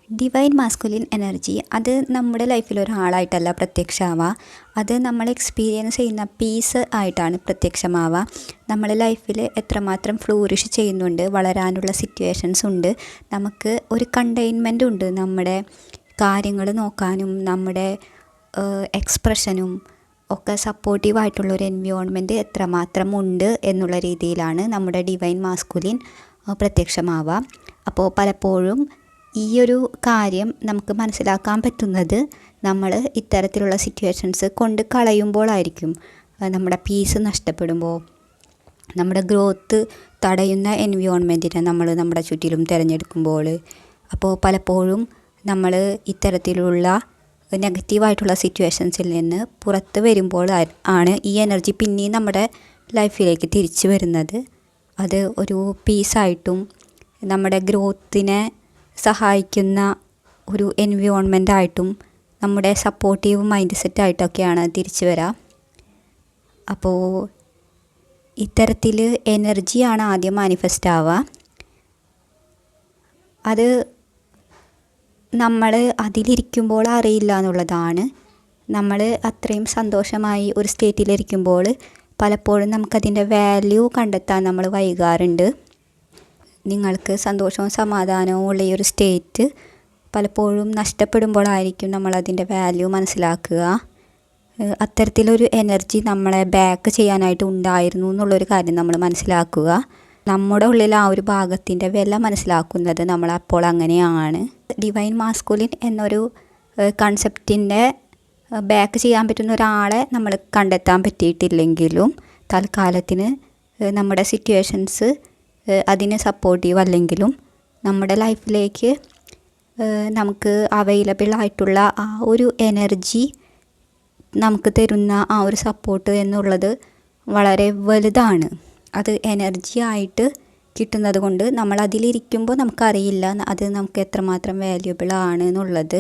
Divine masculine energy അത് നമ്മുടെ ലൈഫിൽ ഒരാളായിട്ടല്ല പ്രത്യക്ഷമാവുക. അത് നമ്മൾ എക്സ്പീരിയൻസ് ചെയ്യുന്ന പീസ് ആയിട്ടാണ് പ്രത്യക്ഷമാവുക. നമ്മൾ ലൈഫിൽ എത്രമാത്രം ഫ്ലൂറിഷ് ചെയ്യുന്നുണ്ട്, വളരാനുള്ള സിറ്റുവേഷൻസ് ഉണ്ട്, നമുക്ക് ഒരു കണ്ടെയ്ൻമെൻ്റ് ഉണ്ട്, നമ്മുടെ കാര്യങ്ങൾ നോക്കാനും നമ്മുടെ എക്സ്പ്രഷനും ഒക്കെ സപ്പോർട്ടീവായിട്ടുള്ളൊരു എൻവയോൺമെൻറ്റ് എത്രമാത്രം ഉണ്ട് എന്നുള്ള രീതിയിലാണ് നമ്മുടെ ഡിവൈൻ മാസ്കുലിൻ പ്രത്യക്ഷമാവുക. അപ്പോൾ പലപ്പോഴും ഈ ഒരു കാര്യം നമുക്ക് മനസ്സിലാക്കാൻ പറ്റുന്നത് നമ്മൾ ഇത്തരത്തിലുള്ള സിറ്റുവേഷൻസ് കൊണ്ട് കളയുമ്പോഴായിരിക്കും. നമ്മുടെ പീസ് നഷ്ടപ്പെടുമ്പോൾ, നമ്മുടെ ഗ്രോത്ത് തടയുന്ന എൻവയോൺമെൻറ്റിനെ നമ്മൾ നമ്മുടെ ചുറ്റിലും തിരഞ്ഞെടുക്കുമ്പോൾ, അപ്പോൾ പലപ്പോഴും നമ്മൾ ഇത്തരത്തിലുള്ള നെഗറ്റീവായിട്ടുള്ള സിറ്റുവേഷൻസിൽ നിന്ന് പുറത്ത് വരുമ്പോൾ ആണ് ഈ എനർജി പിന്നെയും നമ്മുടെ ലൈഫിലേക്ക് തിരിച്ചു വരുന്നത്. അത് ഒരു പീസായിട്ടും നമ്മുടെ ഗ്രോത്തിനെ സഹായിക്കുന്ന ഒരു എൻവയോൺമെൻറ്റായിട്ടും നമ്മുടെ സപ്പോർട്ടീവ് മൈൻഡ് സെറ്റായിട്ടൊക്കെയാണ് തിരിച്ചു വരിക. അപ്പോൾ ഇത്തരത്തിൽ എനർജിയാണ് ആദ്യം മാനിഫെസ്റ്റ് ആവുക. അത് നമ്മൾ അതിലിരിക്കുമ്പോൾ അറിയില്ല എന്നുള്ളതാണ്. നമ്മൾ അത്രയും സന്തോഷമായി ഒരു സ്റ്റേറ്റിലിരിക്കുമ്പോൾ പലപ്പോഴും നമുക്കതിൻ്റെ വാല്യൂ കണ്ടെത്താൻ നമ്മൾ വൈകാറുണ്ട്. നിങ്ങൾക്ക് സന്തോഷവും സമാധാനവും ഉള്ള ഈ ഒരു സ്റ്റേറ്റ് പലപ്പോഴും നഷ്ടപ്പെടുമ്പോഴായിരിക്കും നമ്മളതിൻ്റെ വാല്യൂ മനസ്സിലാക്കുക. അത്തരത്തിലൊരു എനർജി നമ്മളെ ബാക്ക് ചെയ്യാനായിട്ട് ഉണ്ടായിരുന്നു എന്നുള്ളൊരു കാര്യം നമ്മൾ മനസ്സിലാക്കുക. നമ്മുടെ ഉള്ളിൽ ആ ഒരു ഭാഗത്തിൻ്റെ വില മനസ്സിലാക്കുന്നത് നമ്മളപ്പോൾ അങ്ങനെയാണ്. ഡിവൈൻ മാസ്കുലിൻ എന്നൊരു കൺസെപ്റ്റിൻ്റെ ബാക്ക് ചെയ്യാൻ പറ്റുന്ന ഒരാളെ നമ്മൾ കണ്ടെത്താൻ പറ്റിയിട്ടില്ലെങ്കിലും തൽക്കാലത്തിന് നമ്മുടെ സിറ്റുവേഷൻസ് അതിന് സപ്പോർട്ടീവ് അല്ലെങ്കിലും നമ്മുടെ ലൈഫിലേക്ക് നമുക്ക് അവൈലബിൾ ആയിട്ടുള്ള ആ ഒരു എനർജി നമുക്ക് തരുന്ന ആ ഒരു സപ്പോർട്ട് എന്നുള്ളത് വളരെ വലുതാണ്. അത് എനർജി ആയിട്ട് കിട്ടുന്നത് കൊണ്ട് നമ്മൾ അതിലിരിക്കുമ്പോൾ നമുക്കറിയില്ല അത് നമുക്ക് എത്രമാത്രം വാല്യുബിൾ ആണ് എന്നുള്ളത്.